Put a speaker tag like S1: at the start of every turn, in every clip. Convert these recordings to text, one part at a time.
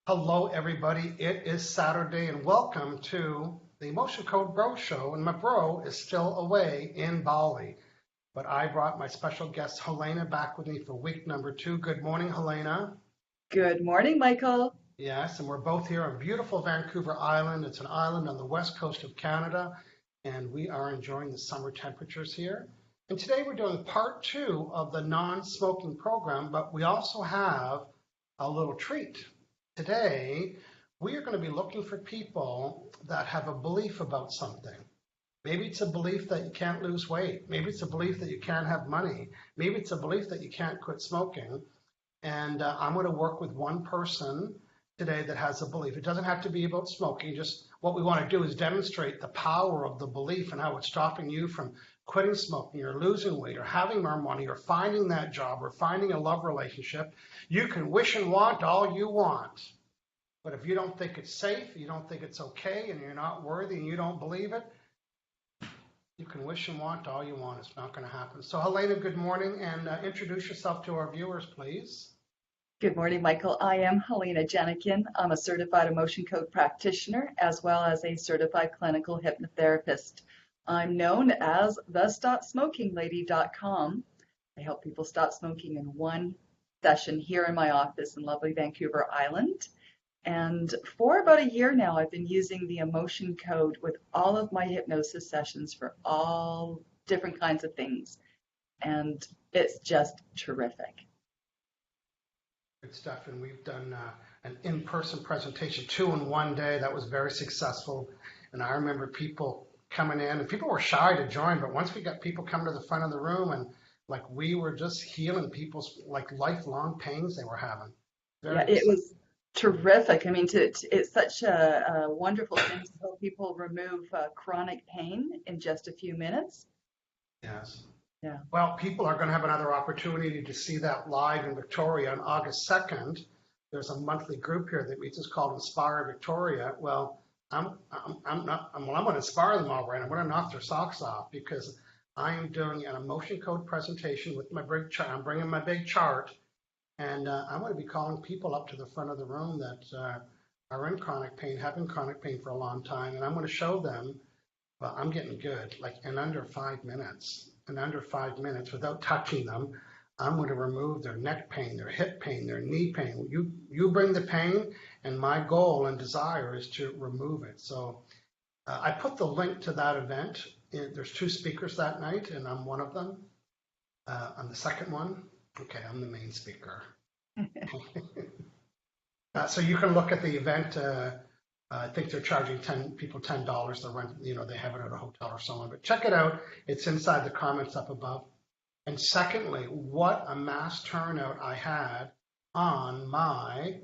S1: Hello, everybody. It is Saturday, and welcome to the Emotion Code Bro Show. And my bro is still away in Bali, but I brought my special guest Helena back with me for week number 2. Good morning, Helena.
S2: Good morning, Michael.
S1: Yes, and we're both here on beautiful Vancouver Island. It's an island on the west coast of Canada, and we are enjoying the summer temperatures here. And today we're doing part 2 of the non-smoking program, but we also have a little treat. Today, we are going to be looking for people that have a belief about something. Maybe it's a belief that you can't lose weight. Maybe it's a belief that you can't have money. Maybe it's a belief that you can't quit smoking. And I'm going to work with one person today that has a belief. It doesn't have to be about smoking. Just what we want to do is demonstrate the power of the belief and how it's stopping you from quitting smoking or losing weight or having more money or finding that job or finding a love relationship. You can wish and want all you want. But if you don't think it's safe, you don't think it's okay, and you're not worthy and you don't believe it, you can wish and want all you want. It's not going to happen. So Helena, good morning, and introduce yourself to our viewers, please.
S2: Good morning, Michael. I am Helena Jenikin. I'm a certified emotion code practitioner as well as a certified clinical hypnotherapist. I'm known as the StopSmokingLady.com. I help people stop smoking in one session here in my office in lovely Vancouver Island. And for about a year now, I've been using the emotion code with all of my hypnosis sessions for all different kinds of things. And it's just terrific.
S1: Good stuff, and we've done an in-person presentation, 2 in one day. That was very successful, and I remember people coming in, and people were shy to join, but once we got people coming to the front of the room, and like we were just healing people's like lifelong pains they were having.
S2: Yeah, it was terrific. I mean, it's such a wonderful thing to help people remove chronic pain in just a few minutes.
S1: Yes.
S2: Yeah.
S1: Well, people are going to have another opportunity to see that live in Victoria on August 2nd. There's a monthly group here that meets. It's called Inspire Victoria. Well, I'm going to inspire them all right. I'm going to knock their socks off because I am doing an emotion code presentation with my big chart. I'm bringing my big chart, and I'm going to be calling people up to the front of the room that are in chronic pain, have been chronic pain for a long time, and I'm going to show them, well, I'm getting good, like in under 5 minutes. In under 5 minutes, without touching them, I'm going to remove their neck pain, their hip pain, their knee pain. You bring the pain, and my goal and desire is to remove it. So I put the link to that event. There's 2 speakers that night, and I'm one of them. I'm the second one. Okay, I'm the main speaker. So you can look at the event. I think they're charging people $10 to rent, they have it at a hotel or somewhere, but check it out. It's inside the comments up above. And secondly, what a mass turnout I had on my,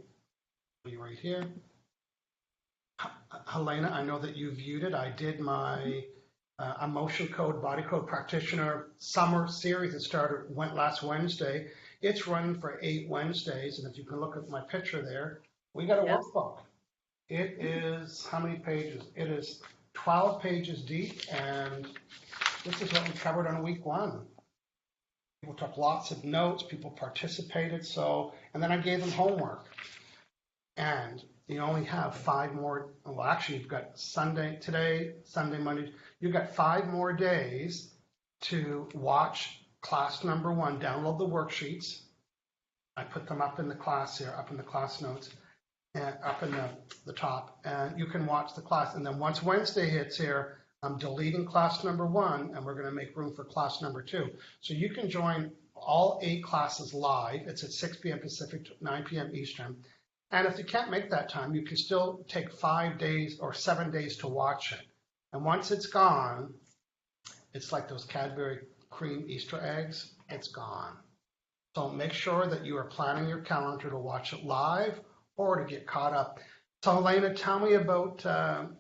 S1: right here. Helena, I know that you viewed it. I did my emotion code, body code practitioner summer series. Went last Wednesday. It's running for 8 Wednesdays. And if you can look at my picture there, we got a workbook. It is, how many pages? It is 12 pages deep, and this is what we covered on week 1. People took lots of notes, people participated, and then I gave them homework. And you only have 5 more, well, actually, you've got Sunday, Monday, you've got 5 more days to watch class number 1, download the worksheets. I put them up in the class here, up in the class notes. And up in the top, and you can watch the class. And then once Wednesday hits here, I'm deleting class number 1, and we're going to make room for class number 2. So you can join all 8 classes live. It's at 6 p.m. Pacific, 9 p.m. Eastern. And if you can't make that time, you can still take 5 days or 7 days to watch it. And once it's gone, it's like those Cadbury cream Easter eggs. It's gone. So make sure that you are planning your calendar to watch it live or to get caught up. So Helena, tell me about,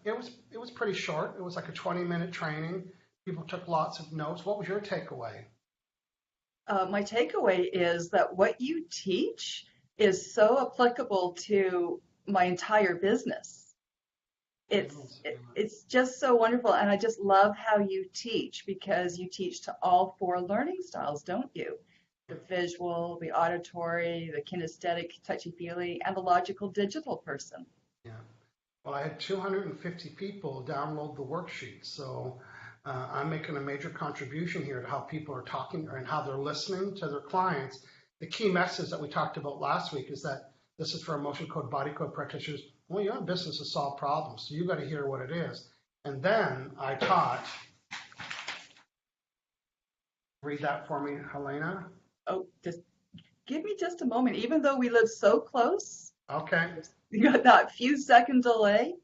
S1: it was pretty short. It was like a 20-minute training. People took lots of notes. What was your takeaway?
S2: My takeaway is that what you teach is so applicable to my entire business. It's just so wonderful, and I just love how you teach because you teach to all 4 learning styles, don't you? the visual, the auditory, the kinesthetic, touchy-feely, and the logical digital person.
S1: Yeah. Well, I had 250 people download the worksheet, so I'm making a major contribution here to how people are talking and how they're listening to their clients. The key message that we talked about last week is that this is for emotion code, body code practitioners. Well, you're in business to solve problems, so you got to hear what it is. And then I taught, read that for me, Helena.
S2: Oh, just give me just a moment. Even though we live so close,
S1: Okay.
S2: you got that few second delay,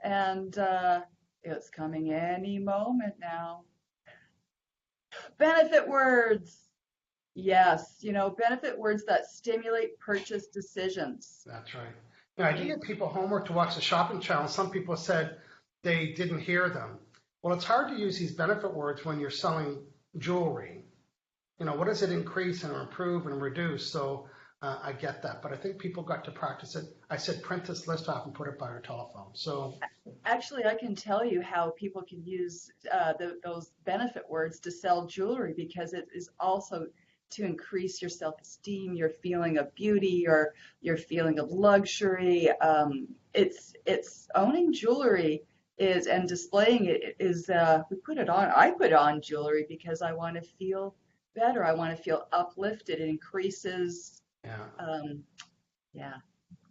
S2: and it's coming any moment now. Benefit words. Yes, benefit words that stimulate purchase decisions.
S1: That's right. Now, I did give people homework to watch the shopping channel. Some people said they didn't hear them. Well, it's hard to use these benefit words when you're selling jewelry. What does it increase and improve and reduce? So I get that, but I think people got to practice it. I said, print this list off and put it by your telephone. So
S2: actually, I can tell you how people can use those benefit words to sell jewelry, because it is also to increase your self-esteem, your feeling of beauty, or your feeling of luxury. It's owning jewelry is and displaying it is we put it on. I put on jewelry because I want to feel better. I want to feel uplifted. It increases. Yeah.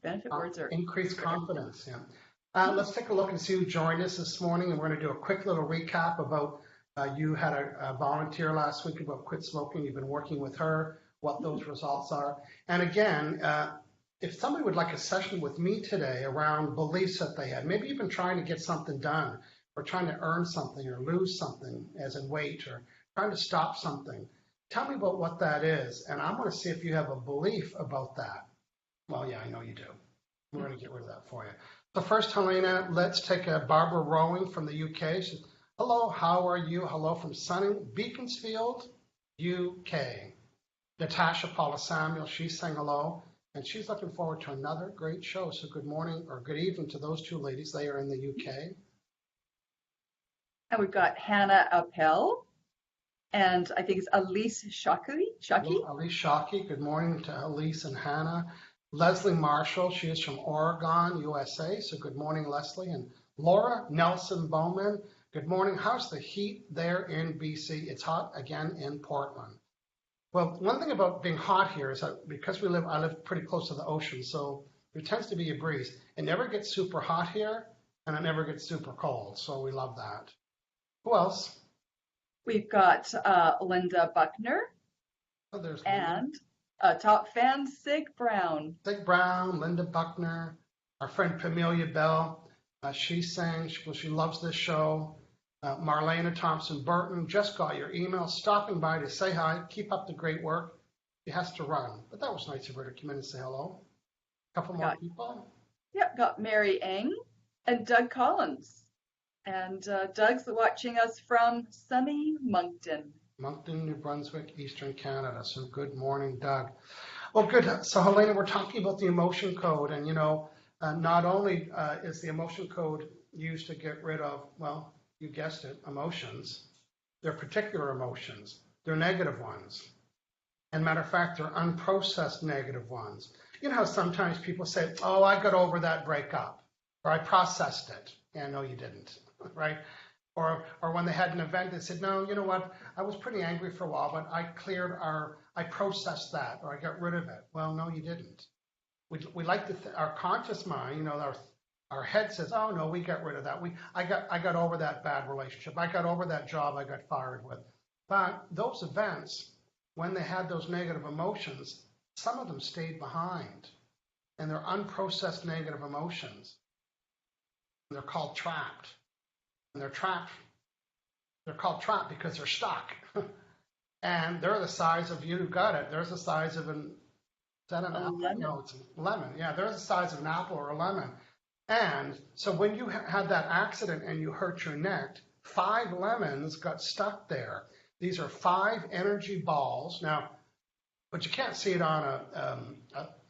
S2: Benefit words are
S1: increased confidence. Yeah. Let's take a look and see who joined us this morning, and we're going to do a quick little recap about. You had a volunteer last week about quit smoking. You've been working with her, what those results are. And again, if somebody would like a session with me today around beliefs that they had, maybe you've been trying to get something done or trying to earn something or lose something as in weight or trying to stop something. Tell me about what that is. And I'm going to see if you have a belief about that. Well, yeah, I know you do. We're going to get rid of that for you. So first, Helena, let's take Barbara Rowing from the UK. Hello, how are you? Hello from sunny Beaconsfield, UK. Natasha Paula Samuel, she's saying hello, and she's looking forward to another great show. So good morning or good evening to those two ladies. They are in the UK.
S2: And we've got Hannah Appel, and I think it's Elise Shaki.
S1: Hello, Elise Shaki. Good morning to Elise and Hannah. Leslie Marshall, she is from Oregon, USA. So good morning, Leslie. And Laura Nelson Bowman. Good morning. How's the heat there in BC? It's hot again in Portland. Well, one thing about being hot here is that because I live pretty close to the ocean, so there tends to be a breeze. It never gets super hot here, and it never gets super cold, so we love that. Who else?
S2: We've got Linda Buckner,
S1: Oh, there's
S2: and top fan, Sig Brown.
S1: Sig Brown, Linda Buckner, our friend Pamelia Bell. She's saying she loves this show. Marlena Thompson Burton just got your email, stopping by to say hi. Keep up the great work. She has to run, but that was nice of her to come in and say hello. A couple more people.
S2: Yep, got Mary Eng and Doug Collins. And Doug's watching us from sunny Moncton.
S1: Moncton, New Brunswick, Eastern Canada. So good morning, Doug. Well, good. So Helena, we're talking about the emotion code, and not only is the emotion code used to get rid of, well, you guessed it, emotions. They're particular emotions. They're negative ones. And matter of fact, they're unprocessed negative ones. You know how sometimes people say, oh, I got over that breakup, or I processed it. Yeah, no, you didn't, right? Or when they had an event, they said, no, you know what, I was pretty angry for a while, but I processed that, or I got rid of it. Well, no, you didn't. We like to, our conscious mind, our head says, oh no, we got rid of that. I got over that bad relationship. I got over that job I got fired with. But those events, when they had those negative emotions, some of them stayed behind. And they're unprocessed negative emotions. And they're called trapped. And they're trapped. They're called trapped because they're stuck. And they're the size of, you got it, there's the size of is that an apple?
S2: Lemon.
S1: No, it's a lemon. Yeah, they're the size of an apple or a lemon. And so when you had that accident and you hurt your neck, 5 lemons got stuck there. These are 5 energy balls. Now, but you can't see it on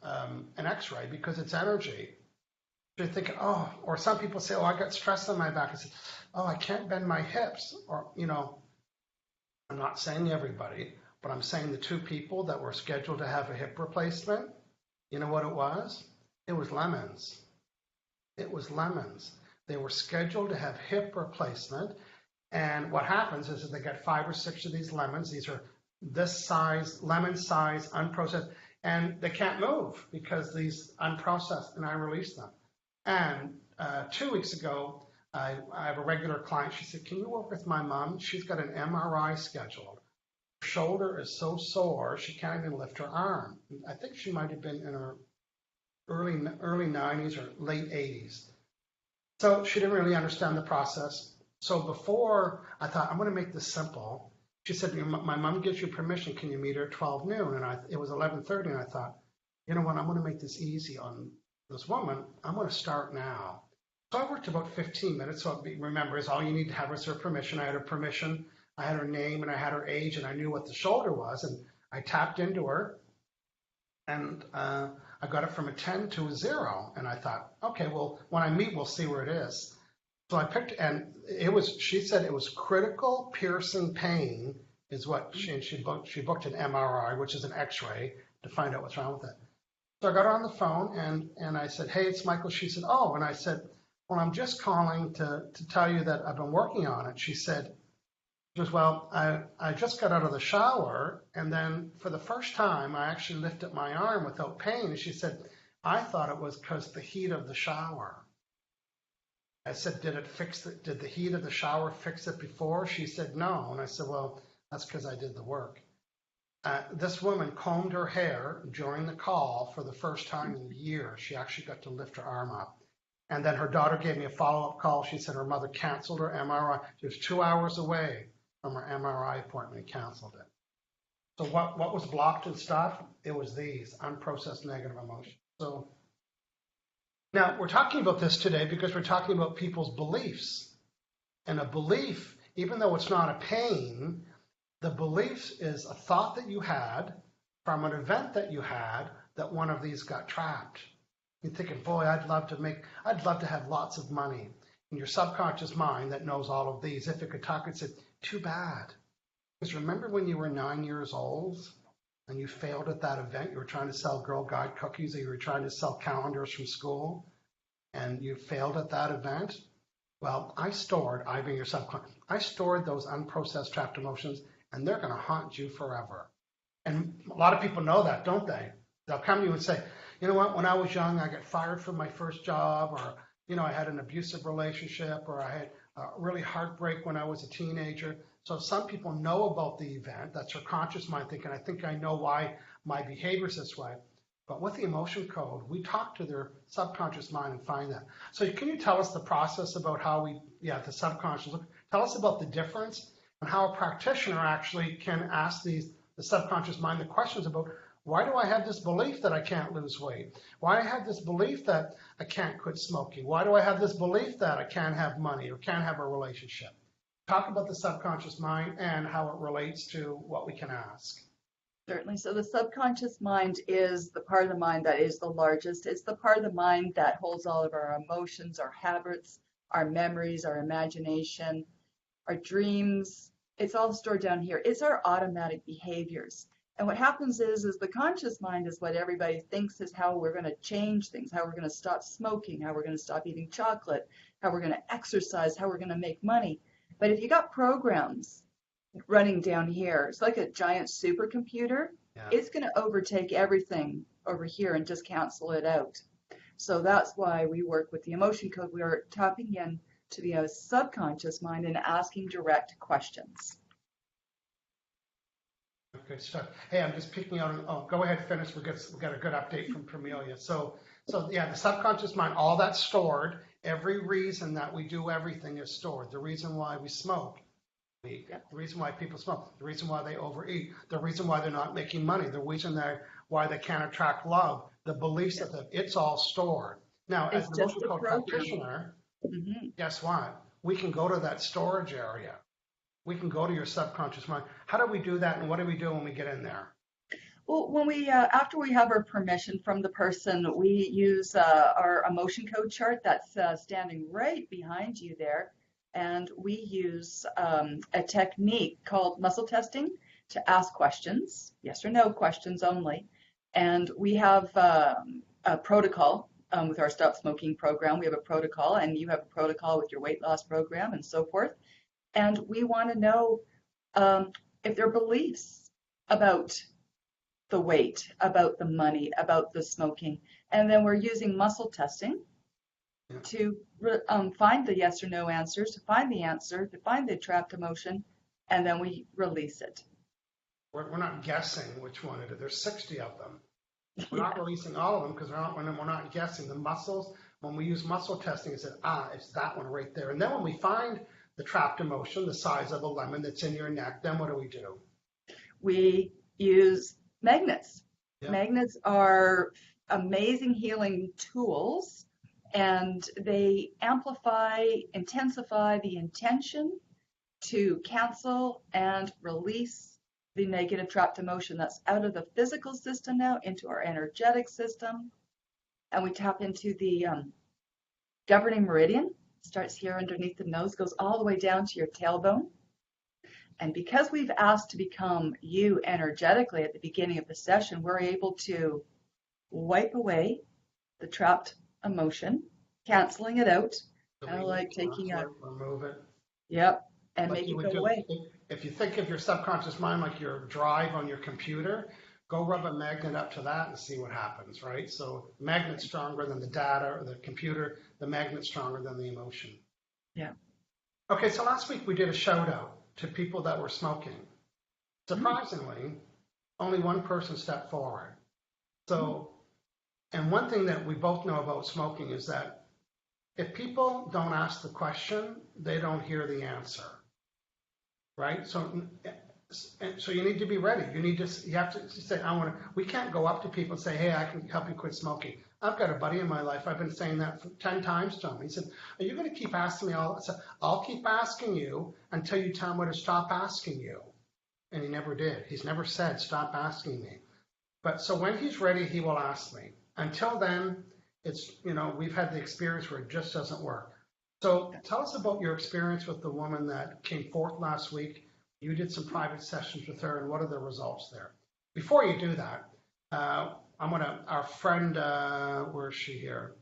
S1: an x-ray because it's energy. You're thinking, oh, or some people say, oh, I got stress on my back. I say, oh, I can't bend my hips. Or, I'm not saying everybody, But I'm saying the two people that were scheduled to have a hip replacement, you know what it was? It was lemons. It was lemons. They were scheduled to have hip replacement. And what happens is that they get 5 or 6 of these lemons. These are this size, lemon size, unprocessed, and they can't move because these unprocessed, and I release them. And 2 weeks ago, I have a regular client. She said, "Can you work with my mom? She's got an MRI scheduled. Her shoulder is so sore, she can't even lift her arm." I think she might have been in her early 90s or late 80s. So she didn't really understand the process. So before, I thought, I'm going to make this simple. She said, "My mom gives you permission. Can you meet her at 12 noon?" And it was 11:30, and I thought, you know what, I'm going to make this easy on this woman. I'm going to start now. So I worked about 15 minutes. So remember, is all you need to have is her permission. I had her permission. I had her name, and I had her age, and I knew what the shoulder was. And I tapped into her, and I got it from a 10 to a 0. And I thought, okay, well, when I meet, we'll see where it is. So I picked, and she said it was critical piercing pain is what she booked an MRI, which is an x-ray, to find out what's wrong with it. So I got her on the phone, and I said, "Hey, it's Michael." She said, "Oh," and I said, "Well, I'm just calling to tell you that I've been working on it." She goes, "Well, I just got out of the shower, and then for the first time, I actually lifted my arm without pain." And she said, "I thought it was because the heat of the shower." I said, "Did the heat of the shower fix it before?" She said, "No." And I said, "Well, that's because I did the work." This woman combed her hair during the call for the first time in years. She actually got to lift her arm up. And then her daughter gave me a follow-up call. She said her mother canceled her MRI. She was 2 hours away from her MRI appointment and canceled it. So what was blocked and stuff? It was these unprocessed negative emotions. So now we're talking about this today because we're talking about people's beliefs. And a belief, even though it's not a pain, the belief is a thought that you had from an event that you had that one of these got trapped. You're thinking, boy, I'd love to have lots of money. And your subconscious mind that knows all of these, if it could talk, it said, too bad. Because remember when you were 9 years old and you failed at that event? You were trying to sell Girl Guide cookies, or you were trying to sell calendars from school, and you failed at that event? Well, I being your subconscious, I stored those unprocessed trapped emotions, and they're going to haunt you forever. And a lot of people know that, don't they? They'll come to you and say, "You know what, when I was young, I got fired from my first job," or, "I had an abusive relationship," or, "I had a really heartbreak when I was a teenager." So some people know about the event. That's your conscious mind thinking, "I think I know why my behavior is this way." But with the emotion code, we talk to their subconscious mind and find that. So can you tell us the process about how the subconscious, tell us about the difference and how a practitioner actually can ask the subconscious mind the questions about, why do I have this belief that I can't lose weight? Why do I have this belief that I can't quit smoking? Why do I have this belief that I can't have money or can't have a relationship? Talk about the subconscious mind and how it relates to what we can ask.
S2: Certainly. So the subconscious mind is the part of the mind that is the largest. It's the part of the mind that holds all of our emotions, our habits, our memories, our imagination, our dreams. It's all stored down here. It's our automatic behaviors. And what happens is the conscious mind is what everybody thinks is how we're going to change things, how we're going to stop smoking, how we're going to stop eating chocolate, how we're going to exercise, how we're going to make money. But if you got programs running down here, it's like a giant supercomputer.
S1: Yeah.
S2: It's going to overtake everything over here and just cancel it out. So that's why we work with the emotion code. We are tapping in to the subconscious mind and asking direct questions.
S1: Good stuff. Hey, I'm just picking out. Oh, go ahead, finish. We got a good update from Amelia. So yeah, the subconscious mind, all that's stored. Every reason that we do everything is stored. The reason why we smoke, the reason why people smoke, the reason why they overeat, the reason why they're not making money, the reason why they can't attract love, the beliefs that it's all stored. Now, as an emotion code practitioner, guess what? We can go to that storage area. We can go to your subconscious mind. How do we do that, and what do we do when we get in there?
S2: Well, when we after we have our permission from the person, we use our emotion code chart that's standing right behind you there, and we use a technique called muscle testing to ask questions, yes or no questions only. And we have a protocol with our Stop Smoking program. We have a protocol, and you have a protocol with your weight loss program and so forth. And we want to know if their beliefs about the weight, about the money, about the smoking. And then we're using muscle testing to find the yes or no answers, to find the answer, to find the trapped emotion, and then we release it.
S1: We're not guessing which one it is. There's 60 of them. We're not releasing all of them because we're not guessing. The muscles, when we use muscle testing, it says, it's that one right there. And then when we find the trapped emotion, the size of a lemon that's in your neck, then what do? We
S2: use magnets.
S1: Yeah.
S2: Magnets are amazing healing tools, and they amplify, intensify the intention to cancel and release the negative trapped emotion that's out of the physical system now into our energetic system. And we tap into the governing meridian. Starts here underneath the nose, goes all the way down to your tailbone. And because we've asked to become you energetically at the beginning of the session, we're able to wipe away the trapped emotion, canceling it out, kind of like taking a...
S1: Remove it.
S2: Yep, and
S1: like
S2: make it go away.
S1: If you think of your subconscious mind like your drive on your computer, go rub a magnet up to that and see what happens, right? So magnet's stronger than the data or the computer. The magnet's stronger than the emotion.
S2: Yeah.
S1: Okay, so last week we did a shout out to people that were smoking. Surprisingly, only one person stepped forward. So, and one thing that we both know about smoking is that if people don't ask the question, they don't hear the answer, right? So you need to be ready. You have to say, we can't go up to people and say, hey, I can help you quit smoking. I've got a buddy in my life, I've been saying that 10 times to him. He said, are you going to keep asking me all? I said, I'll keep asking you until you tell me to stop asking you. And he never did. He's never said, stop asking me. But so when he's ready, he will ask me. Until then, it's, we've had the experience where it just doesn't work. So tell us about your experience with the woman that came forth last week. You did some private sessions with her, and what are the results there? Before you do that, our friend, where is she here?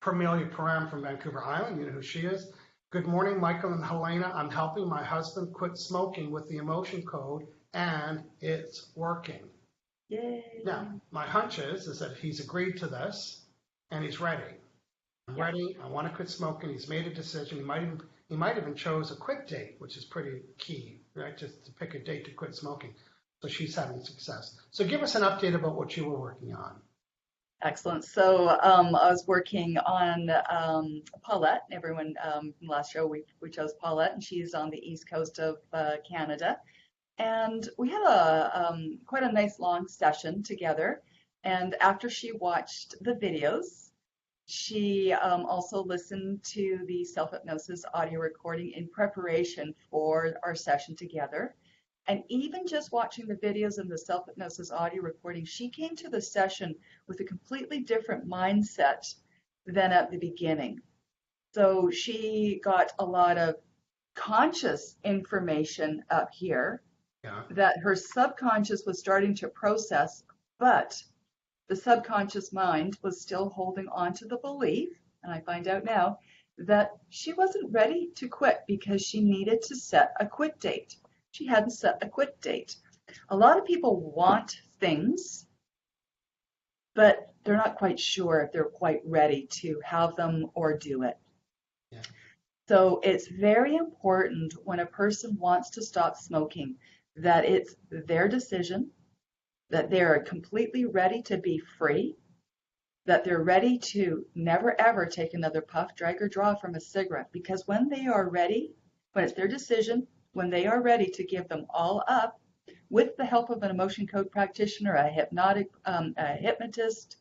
S1: Permelia Param from Vancouver Island, you know who she is. Good morning, Michael and Helena. I'm helping my husband quit smoking with the emotion code, and it's working.
S2: Yay.
S1: Now, my hunch is that he's agreed to this, and he's ready. I'm ready. I want to quit smoking. He's made a decision. He might even chose a quit date, which is pretty key, right? Just to pick a date to quit smoking. So she's having success. So give us an update about what you were working on.
S2: Excellent. So I was working on Paulette. Everyone from last show, we chose Paulette, and she's on the east coast of Canada. And we had quite a nice long session together. And after she watched the videos, she also listened to the self-hypnosis audio recording in preparation for our session together. And even just watching the videos and the self-hypnosis audio recording, she came to the session with a completely different mindset than at the beginning. So she got a lot of conscious information up here that her subconscious was starting to process, but the subconscious mind was still holding on to the belief, and I find out now, that she wasn't ready to quit because she needed to set a quit date. She hadn't set a quit date. A lot of people want things, but they're not quite sure if they're quite ready to have them or do it. Yeah. So it's very important when a person wants to stop smoking that it's their decision, that they're completely ready to be free, that they're ready to never ever take another puff, drag, or draw from a cigarette. Because when they are ready, when it's their decision, when they are ready to give them all up, with the help of an emotion code practitioner, a hypnotist,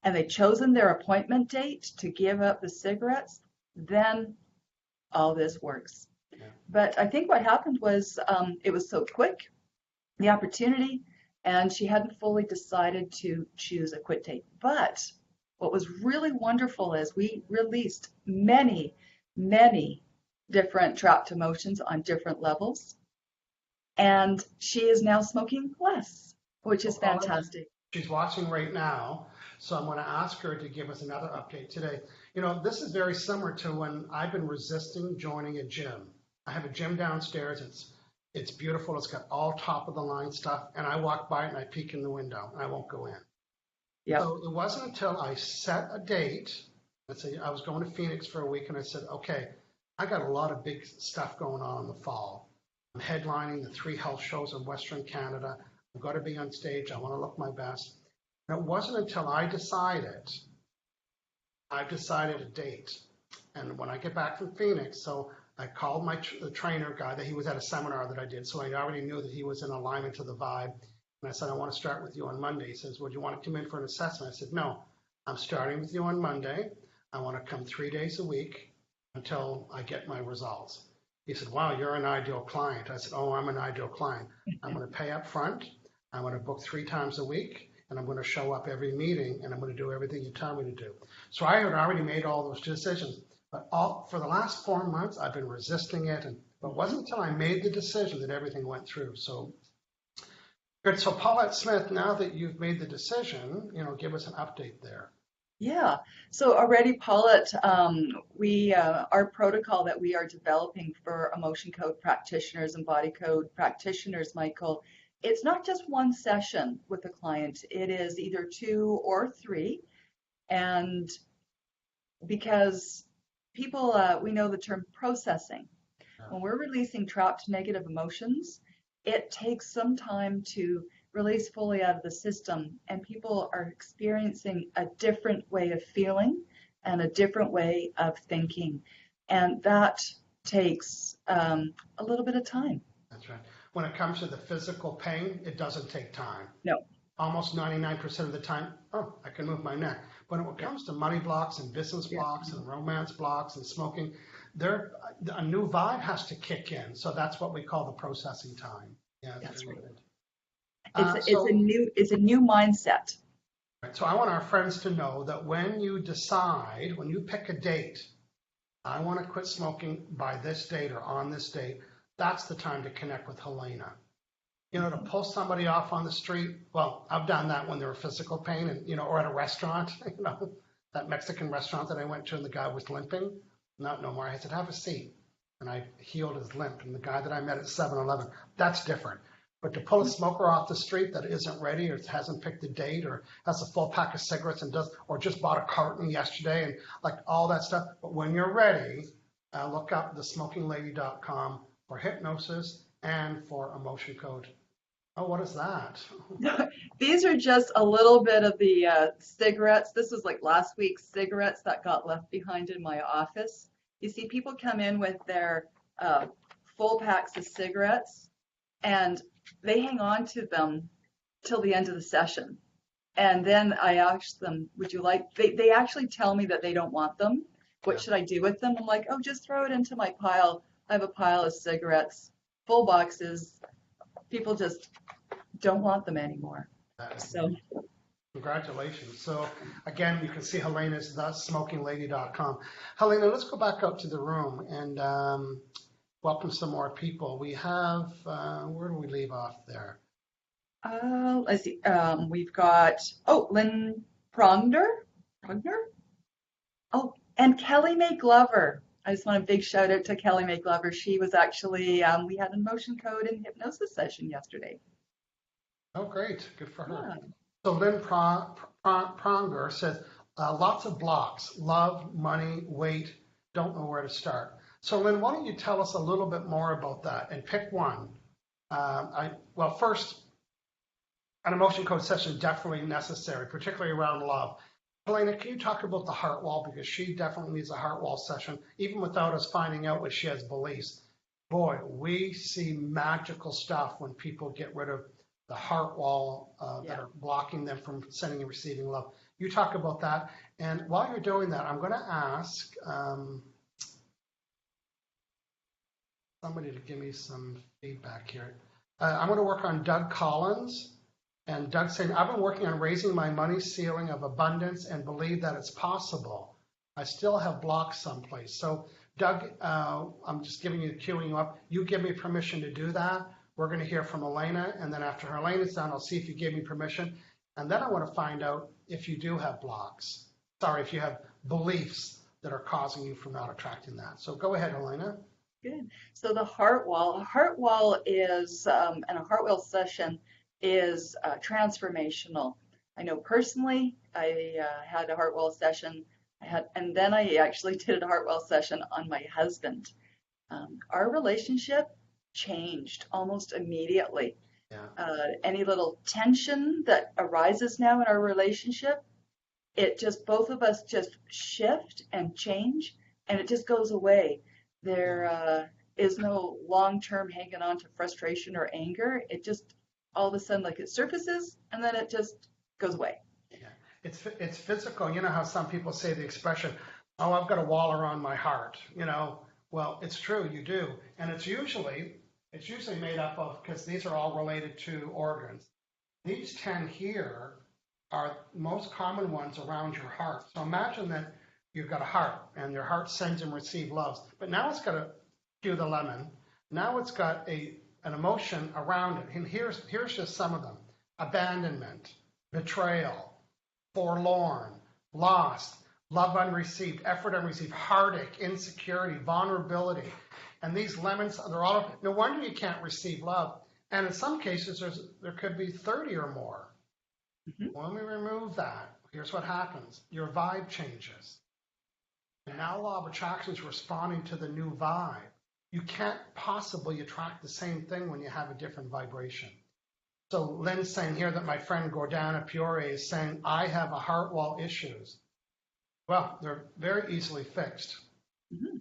S2: and they've chosen their appointment date to give up the cigarettes, then all this works. Yeah. But I think what happened was it was so quick, the opportunity, and she hadn't fully decided to choose a quit date. But what was really wonderful is we released many, many different trapped emotions on different levels. and she is now smoking less, which is
S1: Well,
S2: fantastic.
S1: she's watching right now, so I'm going to ask her to give us another update today. You know, this is very similar to when I've been resisting joining a gym. I have a gym downstairs. It's beautiful. It's got all top of the line stuff, and I walk by it and I peek in the window and I won't go in.
S2: Yep.
S1: So it wasn't until I set a date. Let's say I was going to Phoenix for a week, and I said, okay, I got a lot of big stuff going on in the fall. I'm headlining the 3 health shows in Western Canada. I've got to be on stage. I want to look my best. And it wasn't until I've decided a date. And when I get back from Phoenix, so I called the trainer guy that he was at a seminar that I did. So I already knew that he was in alignment to the vibe. And I said, I want to start with you on Monday. He says, would you want to come in for an assessment? I said, no, I'm starting with you on Monday. I want to come 3 days a week until I get my results. He said, wow, you're an ideal client. I said, oh, I'm an ideal client. I'm going to pay up front. I'm going to book 3 times a week, and I'm going to show up every meeting, and I'm going to do everything you tell me to do. So I had already made all those decisions. But for the last 4 months, I've been resisting it. But it wasn't until I made the decision that everything went through. So good. So Paulette Smith, now that you've made the decision, give us an update there.
S2: Yeah. So already, Paulette, our protocol that we are developing for emotion code practitioners and body code practitioners, Michael, it's not just one session with a client. It is either 2 or 3. And because people, we know the term processing. When we're releasing trapped negative emotions, it takes some time to release fully out of the system, and people are experiencing a different way of feeling and a different way of thinking, and that takes a little bit of time.
S1: That's right. When it comes to the physical pain, it doesn't take time.
S2: No.
S1: Almost 99% of the time, oh, I can move my neck. But when it comes to money blocks and business blocks and romance blocks and smoking, a new vibe has to kick in. So that's what we call the processing time. Yeah,
S2: that's right.
S1: It's
S2: a new mindset.
S1: So I want our friends to know that when you pick a date, I want to quit smoking by this date or on this date, that's the time to connect with Helena. To pull somebody off on the street, well, I've done that when there was physical pain and, or at a restaurant, that Mexican restaurant that I went to and the guy was limping. Not no more. I said, have a seat. And I healed his limp. And the guy that I met at 7-Eleven, that's different. But to pull a smoker off the street that isn't ready or hasn't picked a date or has a full pack of cigarettes or just bought a carton yesterday and like all that stuff. But when you're ready, look up thesmokinglady.com for hypnosis and for emotion code. Oh, what is that?
S2: These are just a little bit of the cigarettes. This was like last week's cigarettes that got left behind in my office. You see, people come in with their full packs of cigarettes and they hang on to them till the end of the session. And then I ask them, would you like, they actually tell me that they don't want them. What should I do with them? I'm like, oh, just throw it into my pile. I have a pile of cigarettes, full boxes. People just don't want them anymore. So
S1: congratulations. So again, you can see Helena's thesmokinglady.com. Helena, let's go back up to the room and welcome some more people. We have, where do we leave off there?
S2: Let's see. We've got, Lynn Prongner. Oh, and Kelly Mae Glover. I just want a big shout out to Kelly Mae Glover. She was actually, we had an emotion code and hypnosis session yesterday.
S1: Oh, great. Good for her.
S2: Yeah.
S1: So Lynn Pronger says, lots of blocks, love, money, weight, don't know where to start. So Lynn, why don't you tell us a little bit more about that and pick one. First, an emotion code session is definitely necessary, particularly around love. Helena, can you talk about the heart wall? Because she definitely needs a heart wall session, even without us finding out what she has beliefs. Boy, we see magical stuff when people get rid of the heart wall that are blocking them from sending and receiving love. You talk about that. And while you're doing that, I'm going to ask somebody to give me some feedback here. I'm going to work on Doug Collins. And Doug saying, I've been working on raising my money ceiling of abundance and believe that it's possible. I still have blocks someplace. So Doug, I'm just queuing you up. You give me permission to do that. We're going to hear from Helena, and then after Helena's done, I'll see if you gave me permission. And then I want to find out if you do have blocks. Sorry, if you have beliefs that are causing you from not attracting that. So go ahead, Helena.
S2: Good. So the heart wall is, and a heart wall session is transformational. I know personally, I had a heart wall session. And then I actually did a heart wall session on my husband. Our relationship changed almost immediately.
S1: Yeah.
S2: Any little tension that arises now in our relationship, it just, both of us just shift and change, and it just goes away. There is no long-term hanging on to frustration or anger. It just, all of a sudden, like, it surfaces and then it just goes away.
S1: Yeah. It's physical. You know how some people say the expression, oh, I've got a wall around my heart, you know? Well, it's true, you do. And it's usually made up of, because these are all related to organs. These 10 here are most common ones around your heart. So imagine that you've got a heart and your heart sends and receives loves, but now it's got to cue the lemon. Now it's got an emotion around it. And here's just some of them: abandonment, betrayal, forlorn, lost, love unreceived, effort unreceived, heartache, insecurity, vulnerability. And these lemons, they're all, no wonder you can't receive love. And in some cases, there could be 30 or more. Mm-hmm. When we remove that, here's what happens. Your vibe changes. And now law of attraction is responding to the new vibe. You can't possibly attract the same thing when you have a different vibration. So Lynn's saying here that my friend Gordana Piore is saying, I have a heart wall issues. Well, they're very easily fixed.
S2: Mm-hmm.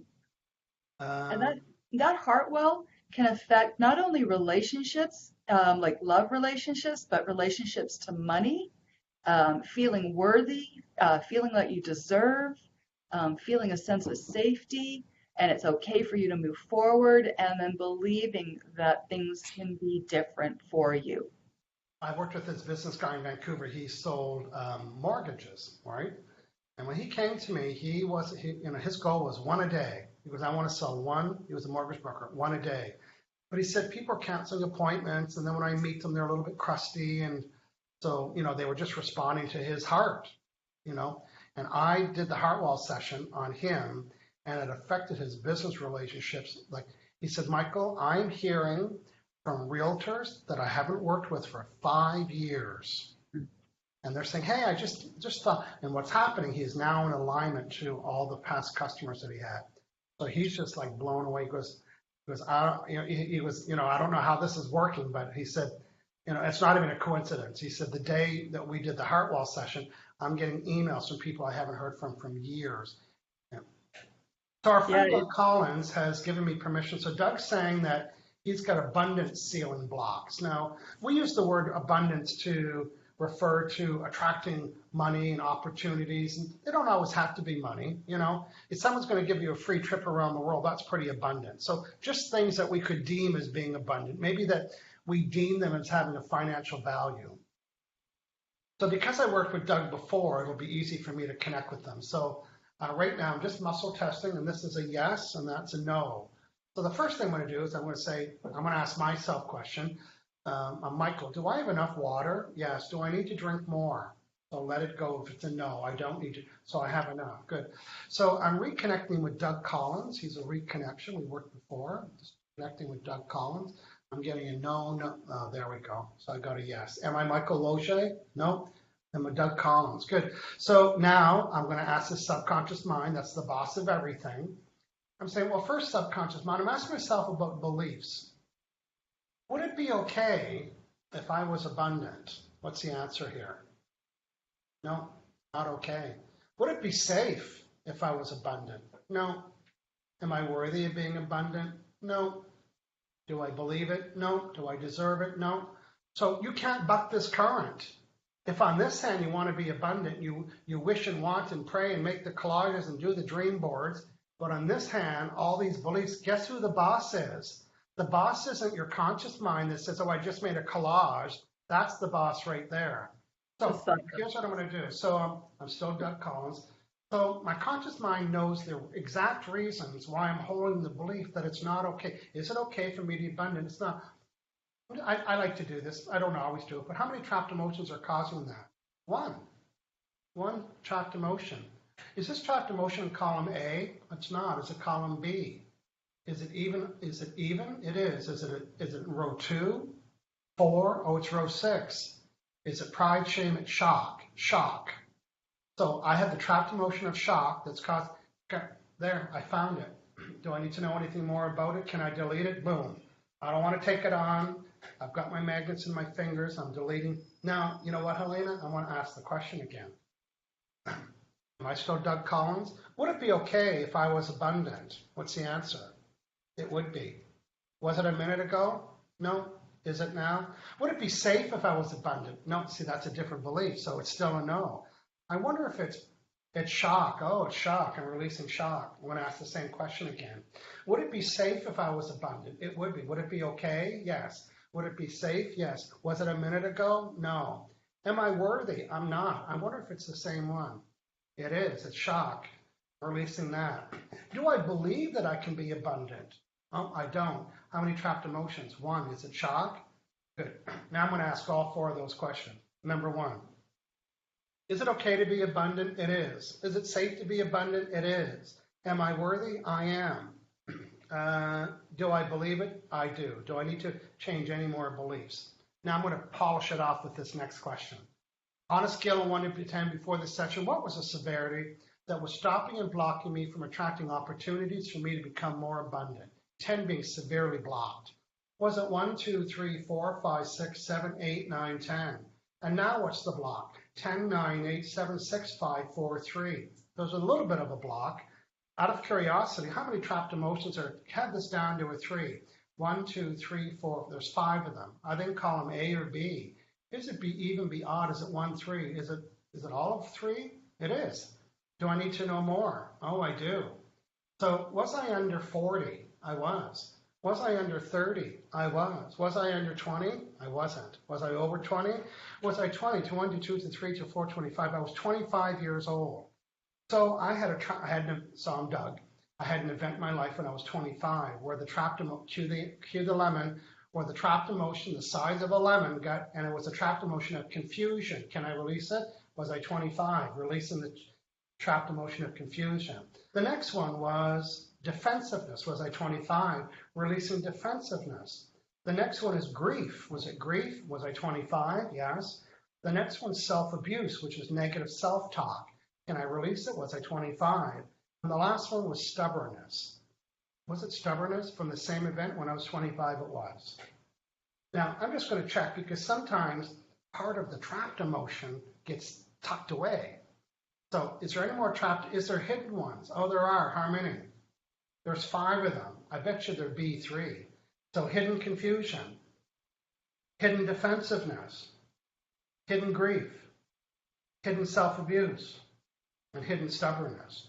S2: And that heart wall can affect not only relationships, like love relationships, but relationships to money, feeling worthy, feeling like you deserve, feeling a sense of safety, and it's okay for you to move forward, and then believing that things can be different for you.
S1: I worked with this business guy in Vancouver. He sold mortgages, right? And when he came to me, his goal was one a day. He goes, I want to sell one. He was a mortgage broker, one a day. But he said people are canceling appointments, and then when I meet them, they're a little bit crusty, and so they were just responding to his heart, And I did the heart wall session on him, and it affected his business relationships. Like he said, Michael, I'm hearing from realtors that I haven't worked with for 5 years. And they're saying, hey, I just thought, and what's happening, he's now in alignment to all the past customers that he had. So he's just like blown away. He goes, I don't know how this is working, but he said, it's not even a coincidence. He said, the day that we did the heart wall session, I'm getting emails from people I haven't heard from years. Yeah. So our friend Doug Collins has given me permission. So Doug's saying that he's got abundance ceiling blocks. Now, we use the word abundance to refer to attracting money and opportunities. And they don't always have to be money, If someone's going to give you a free trip around the world, that's pretty abundant. So just things that we could deem as being abundant, maybe that we deem them as having a financial value. So because I worked with Doug before, it'll be easy for me to connect with them. So right now I'm just muscle testing, and this is a yes and that's a no. So the first thing I'm going to do is I'm going to ask myself a question. Michael, do I have enough water? Yes. Do I need to drink more? So let it go if it's a no. I don't need to. So I have enough. Good. So I'm reconnecting with Doug Collins. He's a reconnection. We worked before. Just connecting with Doug Collins. I'm getting a no. Oh, there we go. So I got a yes. Am I Michael Loche? No. Am I Doug Collins? Good. So now I'm going to ask the subconscious mind. That's the boss of everything. I'm saying, well, first subconscious mind, I'm asking myself about beliefs. Would it be okay if I was abundant? What's the answer here? No, not okay. Would it be safe if I was abundant? No. Am I worthy of being abundant? No. Do I believe it? No. Do I deserve it? No. So you can't buck this current. If on this hand you want to be abundant, you wish and want and pray and make the collages and do the dream boards, but on this hand, all these beliefs, guess who the boss is? The boss isn't your conscious mind that says, oh, I just made a collage. That's the boss right there. So here's what I'm going to do. So I'm still Doug Collins. So my conscious mind knows the exact reasons why I'm holding the belief that it's not okay. Is it okay for me to be abundant? It's not. I like to do this. I don't always do it, but how many trapped emotions are causing that? One. One trapped emotion. Is this trapped emotion in column A? It's not. Is it column B? Is it even? Is it even? It is. Is it row 2, 4? Oh, it's row 6. Is it pride, shame, and shock? Shock. So I have the trapped emotion of shock that's caused. Okay, there, I found it. Do I need to know anything more about it? Can I delete it? Boom. I don't want to take it on. I've got my magnets in my fingers. I'm deleting. Now, you know what, Helena? I want to ask the question again. Am I still Doug Collins? Would it be okay if I was abundant? What's the answer? It would be. Was it a minute ago? No. Is it now? Would it be safe if I was abundant? No. See, that's a different belief, so it's still a no. I wonder if it's shock. Oh, it's shock. I'm releasing shock. I want to ask the same question again. Would it be safe if I was abundant? It would be. Would it be okay? Yes. Would it be safe? Yes. Was it a minute ago? No. Am I worthy? I'm not. I wonder if it's the same one. It is. It's shock. Releasing that. Do I believe that I can be abundant? Oh, I don't. How many trapped emotions? One. Is it shock? Good. Now I'm going to ask all 4 of those questions. Number 1. Is it okay to be abundant? It is. Is it safe to be abundant? It is. Am I worthy? I am. Do I believe it? I do. Do I need to change any more beliefs? Now I'm going to polish it off with this next question. On a scale of 1 to 10 before this session, what was the severity that was stopping and blocking me from attracting opportunities for me to become more abundant? 10 being severely blocked. Was it 1, 2, 3, 4, 5, 6, 7, 8, 9, 10? And now what's the block? 10, 9, 8, 7, 6, 5, 4, 3. There's a little bit of a block. Out of curiosity, how many trapped emotions have this down to a 3? 1, 2, 3, 4. There's 5 of them. I didn't call them A or B. Is it be even, be odd? Is it 1, 3? Is it all of 3? It is. Do I need to know more? Oh, I do. So was I under 40? I was. Was I under 30? I was. Was I under 20? I wasn't. Was I over 20? Was I 20? To 1, to 2, to 3, to 4, 25. I was 25 years old. So so I'm Doug. I had an event in my life when I was 25 where the trapped emotion, cue the lemon, where the trapped emotion, the size of a lemon and it was a trapped emotion of confusion. Can I release it? Was I 25? Releasing the trapped emotion of confusion. The next one was defensiveness. Was I 25? Releasing defensiveness. The next one is grief. Was it grief? Was I 25? Yes. The next one's self-abuse, which is negative self-talk. Can I release it? Was I 25? And the last one was stubbornness. Was it stubbornness from the same event when I was 25? It was. Now, I'm just going to check because sometimes part of the trapped emotion gets tucked away. So is there any more trapped? Is there hidden ones? Oh, there are. How many? There's 5 of them. I bet you there'd be 3. So hidden confusion, hidden defensiveness, hidden grief, hidden self-abuse, and hidden stubbornness.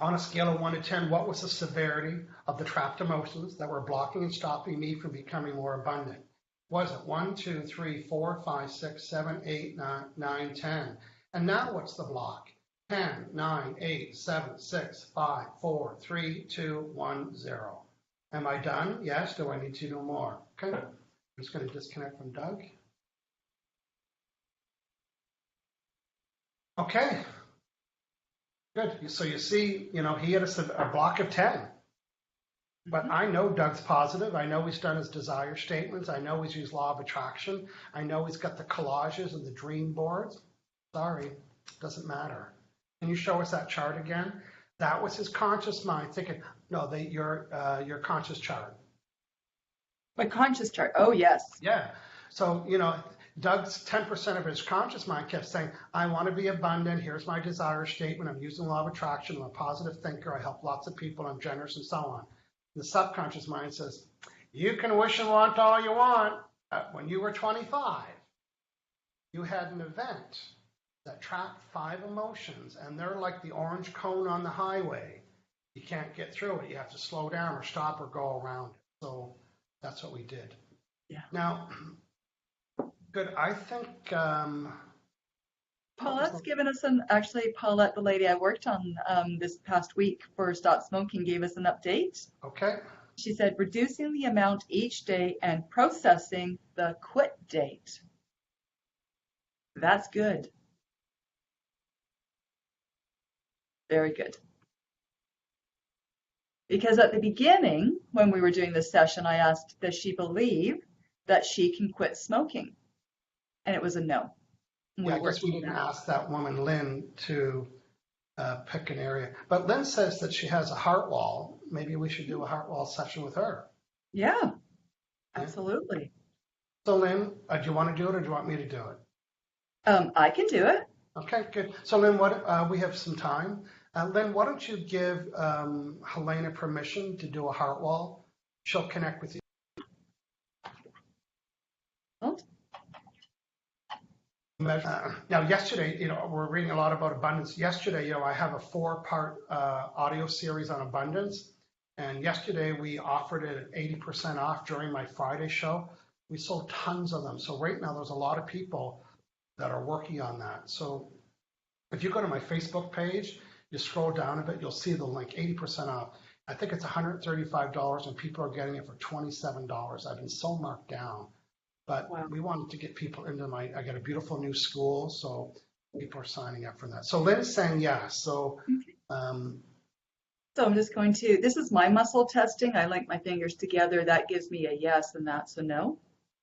S1: On a scale of 1 to 10, what was the severity of the trapped emotions that were blocking and stopping me from becoming more abundant? Was it 1, 2, 3, 4, 5, 6, 7, 8, 9, 10? And now what's the block? 10, 9, 8, 7, 6, 5, 4, 3, 2, 1, 0. Am I done? Yes. Do I need to know more? Okay. I'm just going to disconnect from Doug. Okay. Good. So you see, he had a block of 10. But I know Doug's positive. I know he's done his desire statements. I know he's used law of attraction. I know he's got the collages and the dream boards. Sorry, doesn't matter. Can you show us that chart again? That was his conscious mind thinking, no, your conscious chart.
S2: My conscious chart. Oh, yes.
S1: Yeah. So, Doug's 10% of his conscious mind kept saying, I want to be abundant. Here's my desire statement. I'm using the law of attraction. I'm a positive thinker. I help lots of people. I'm generous and so on. The subconscious mind says, you can wish and want all you want. When you were 25, you had an event that trapped 5 emotions, and they're like the orange cone on the highway. You can't get through it. You have to slow down or stop or go around it. So that's what we did.
S2: Yeah.
S1: Now, good. I think
S2: Paulette's given us Paulette, the lady I worked on this past week for Stop Smoking, gave us an update.
S1: Okay.
S2: She said, reducing the amount each day and processing the quit date. That's good. Very good. Because at the beginning, when we were doing this session, I asked, does she believe that she can quit smoking? And it was a no.
S1: Yeah, I guess we didn't ask that woman, Lynn, to pick an area. But Lynn says that she has a heart wall. Maybe we should do a heart wall session with her.
S2: Yeah, absolutely.
S1: So Lynn, do you want to do it or do you want me to do it?
S2: I can do it.
S1: Okay, good. So Lynn, we have some time. Lynn, why don't you give Helena permission to do a heart wall? She'll connect with you.
S2: Oh.
S1: Now, yesterday, we're reading a lot about abundance. Yesterday, I have a 4-part audio series on abundance. And yesterday, we offered it at 80% off during my Friday show. We sold tons of them. So right now, there's a lot of people that are working on that. So if you go to my Facebook page, you scroll down a bit, you'll see the link, 80% off. I think it's $135 and people are getting it for $27. I've been so marked down. But wow. We wanted to get people into I got a beautiful new school, so people are signing up for that. So Lynn's saying yes. So,
S2: so I'm just going to, this is my muscle testing. I link my fingers together. That gives me a yes, and that's a no.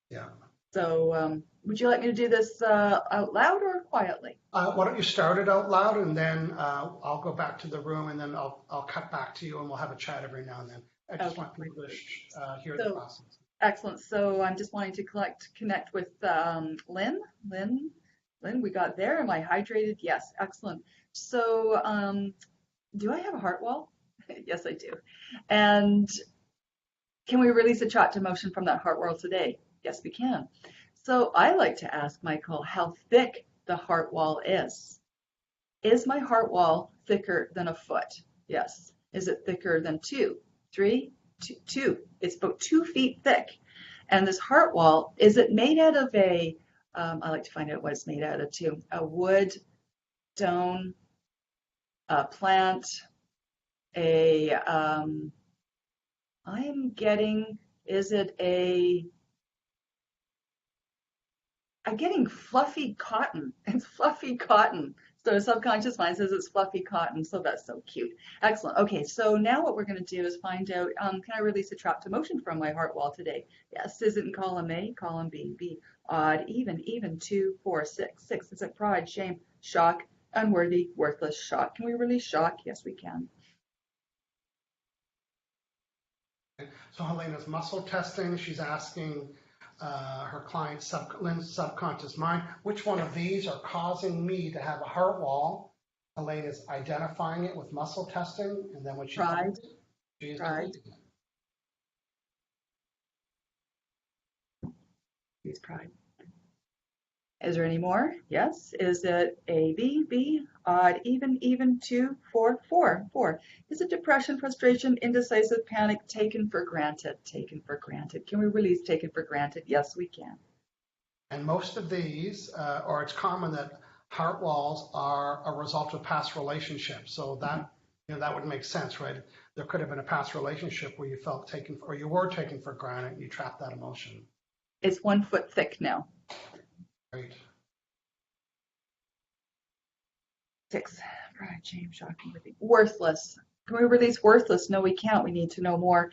S1: Yeah.
S2: So would you like me to do this out loud or quietly?
S1: Why don't you start it out loud, and then I'll go back to the room, and then I'll cut back to you, and we'll have a chat every now and then. I just want people to hear the process.
S2: Excellent. So I'm just wanting to connect with Lynn. Lynn, we got there. Am I hydrated? Yes. Excellent. So do I have a heart wall? Yes, I do. And can we release a chat to motion from that heart wall today? Yes, we can. So I like to ask Michael how thick the heart wall is. Is my heart wall thicker than a foot? Yes. Is it thicker than 2, 3? Two. It's about 2 feet thick. And this heart wall, is it made out of I like to find out what it's made out of too. A wood, stone, a plant, I'm getting fluffy cotton. It's fluffy cotton. So subconscious mind says it's fluffy cotton, so that's so cute. Excellent. Okay, so now what we're going to do is find out, can I release a trap to motion from my heart wall today? Yes, is it in column A, column B, B, odd, even, 2, 4, 6, 6. Is it pride, shame, shock, unworthy, worthless, shock? Can we release shock? Yes, we can.
S1: So Helena's muscle testing, she's asking her client's Lynn's subconscious mind, which one of these are causing me to have a heart wall? Helena's identifying it with muscle testing, and then when she
S2: pride.
S1: She's
S2: pride. Use pride. Is there any more? Yes. Is it A, B, B, odd, even, 2, 4, 4, 4? Is it depression, frustration, indecisive, panic, taken for granted? Taken for granted. Can we release taken for granted? Yes, we can.
S1: And most of these, or it's common that heart walls are a result of past relationships. So that, that would make sense, right? There could have been a past relationship where you felt taken, or you were taken for granted, and you trapped that emotion.
S2: It's 1 foot thick now.
S1: Right.
S2: 6. Pride, shame, shocking, worthless. Can we release worthless? No, we can't. We need to know more.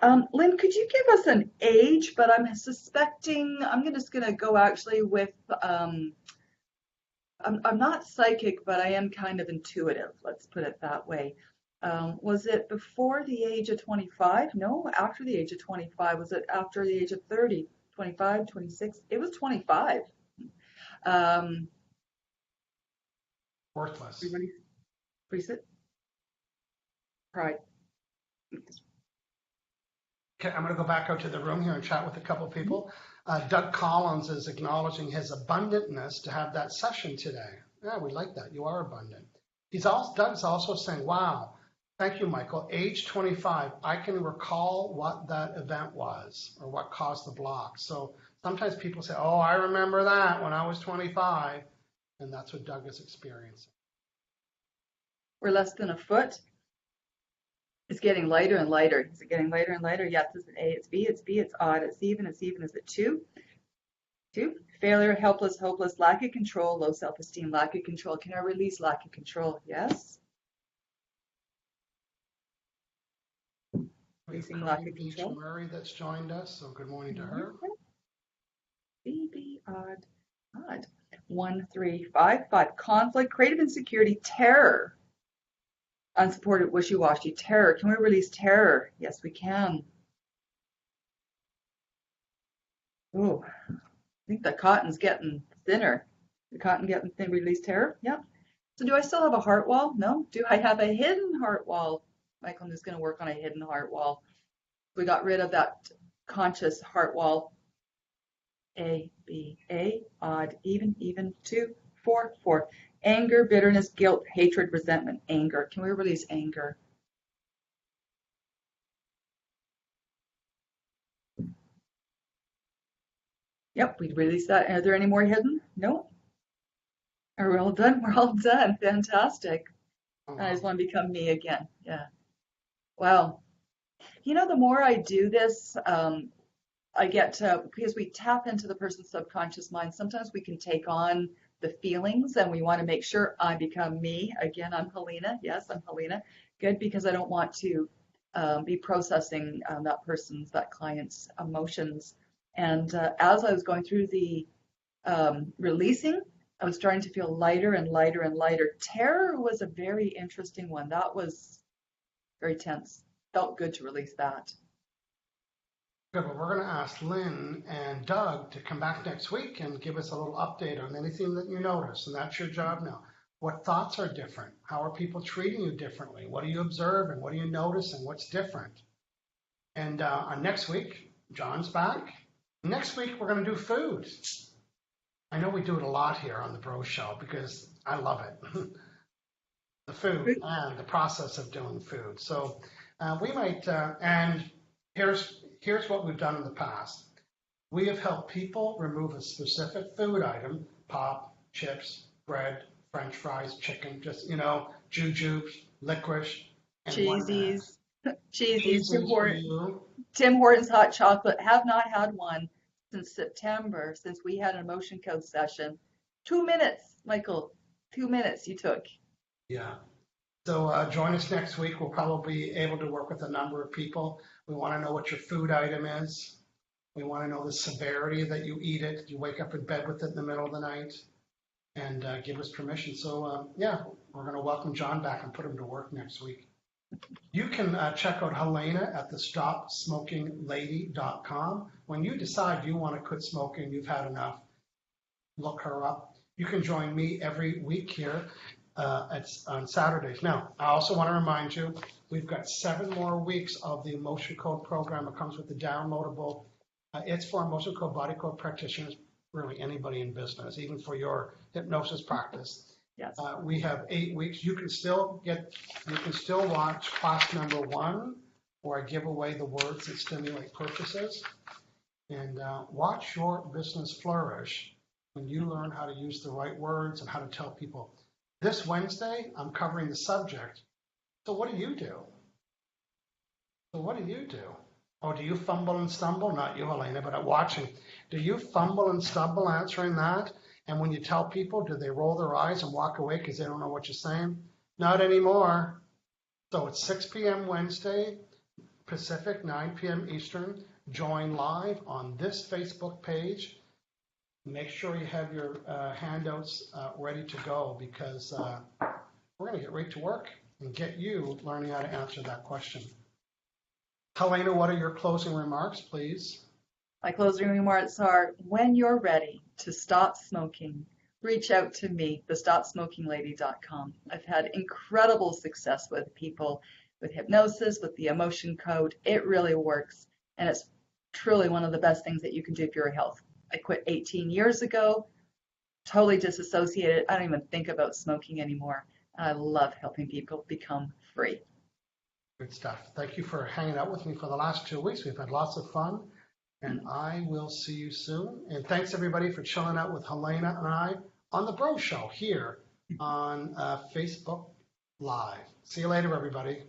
S2: Lynn, could you give us an age? But I'm suspecting, I'm just going to go actually with, I'm not psychic, but I am kind of intuitive. Let's put it that way. Was it before the age of 25? No, after the age of 25. Was it after the age of 30? 25, 26? It was 25.
S1: Worthless.
S2: Freeze it. Pride.
S1: Okay, I'm going to go back out to the room here and chat with a couple of people. Doug Collins is acknowledging his abundantness to have that session today. Yeah, we like that. You are abundant. Doug's also saying, wow, thank you, Michael. Age 25, I can recall what that event was or what caused the block. So sometimes people say, oh, I remember that when I was 25. And that's what Doug is experiencing.
S2: We're less than a foot. It's getting lighter and lighter. Is it getting lighter and lighter? Yes, it's A, it's B, it's B, it's odd, it's even, it's even. Is it two? Two. Failure, helpless, hopeless, lack of control, low self-esteem, lack of control. Can I release lack of control? Yes.
S1: We have
S2: Releasing lack
S1: Cody
S2: of
S1: Beach
S2: control.
S1: Murray that's joined us, so good morning to her.
S2: B, B, odd, odd. 1, 3, 5, 5. Conflict, creative insecurity, terror. Unsupported, wishy-washy, terror. Can we release terror? Yes, we can. Ooh, I think the cotton's getting thinner. The cotton getting thin, release terror? Yep. So do I still have a heart wall? No. Do I have a hidden heart wall? Michael, I'm just going to work on a hidden heart wall. We got rid of that conscious heart wall. A, B, A, odd, even, 2, 4, 4. Anger, bitterness, guilt, hatred, resentment, anger. Can we release anger? Yep, we release that. Are there any more hidden? No. Are we all done? We're all done. Fantastic.
S1: Oh,
S2: I just
S1: wow.
S2: want to become me again. Yeah. Wow. You know, the more I do this, I get to, because we tap into the person's subconscious mind, sometimes we can take on the feelings and we want to make sure I become me. Again, I'm Helena. Yes, I'm Helena. Good, because I don't want to be processing that client's emotions. And as I was going through the releasing, I was starting to feel lighter and lighter and lighter. Terror was a very interesting one. That was very tense. Felt good to release that.
S1: Good, well, we're going to ask Lynn and Doug to come back next week and give us a little update on anything that you notice, and that's your job now. What thoughts are different? How are people treating you differently? What do you observe and what do you notice and what's different? And on next week, John's back. Next week, we're going to do food. I know we do it a lot here on the Bro Show because I love it. The food and the process of doing food. So we might, and here's what we've done in the past. We have helped people remove a specific food item, pop, chips, bread, French fries, chicken, just, jujubes, licorice, and 1 minute.
S2: Cheesies, cheesies,
S1: Cheeses for you.
S2: Tim Hortons hot chocolate. Have not had one since September, since we had an emotion code session. 2 minutes, Michael. 2 minutes you took.
S1: Yeah. So join us next week. We'll probably be able to work with a number of people. We want to know what your food item is. We want to know the severity that you eat it. You wake up in bed with it in the middle of the night, and give us permission. So yeah, we're going to welcome John back and put him to work next week. You can check out Helena at the StopSmokingLady.com. When you decide you want to quit smoking, you've had enough, look her up. You can join me every week here on Saturdays. Now, I also want to remind you, we've got 7 more weeks of the Emotion Code program. It comes with the downloadable. It's for Emotion Code Body Code practitioners, really anybody in business, even for your hypnosis practice.
S2: Yes.
S1: We have 8 weeks. You can still watch class number 1, where I give away the words that stimulate purchases, and watch your business flourish when you learn how to use the right words and how to tell people. This Wednesday, I'm covering the subject. So what do you do? Oh, do you fumble and stumble? Not you, Helena, but I'm watching. Do you fumble and stumble answering that? And when you tell people, do they roll their eyes and walk away because they don't know what you're saying? Not anymore. So it's 6 p.m. Wednesday, Pacific, 9 p.m. Eastern. Join live on this Facebook page. Make sure you have your handouts ready to go, because we're going to get right to work and get you learning how to answer that question. Helena, what are your closing remarks, please?
S2: My closing remarks are, when you're ready to stop smoking, reach out to me, thestopsmokinglady.com. I've had incredible success with people with hypnosis, with the emotion code. It really works, and it's truly one of the best things that you can do for your health. I quit 18 years ago, totally disassociated. I don't even think about smoking anymore. I love helping people become free.
S1: Good stuff. Thank you for hanging out with me for the last 2 weeks. We've had lots of fun, and I will see you soon. And thanks everybody for chilling out with Helena and I on the Bro Show here on Facebook Live. See you later, everybody.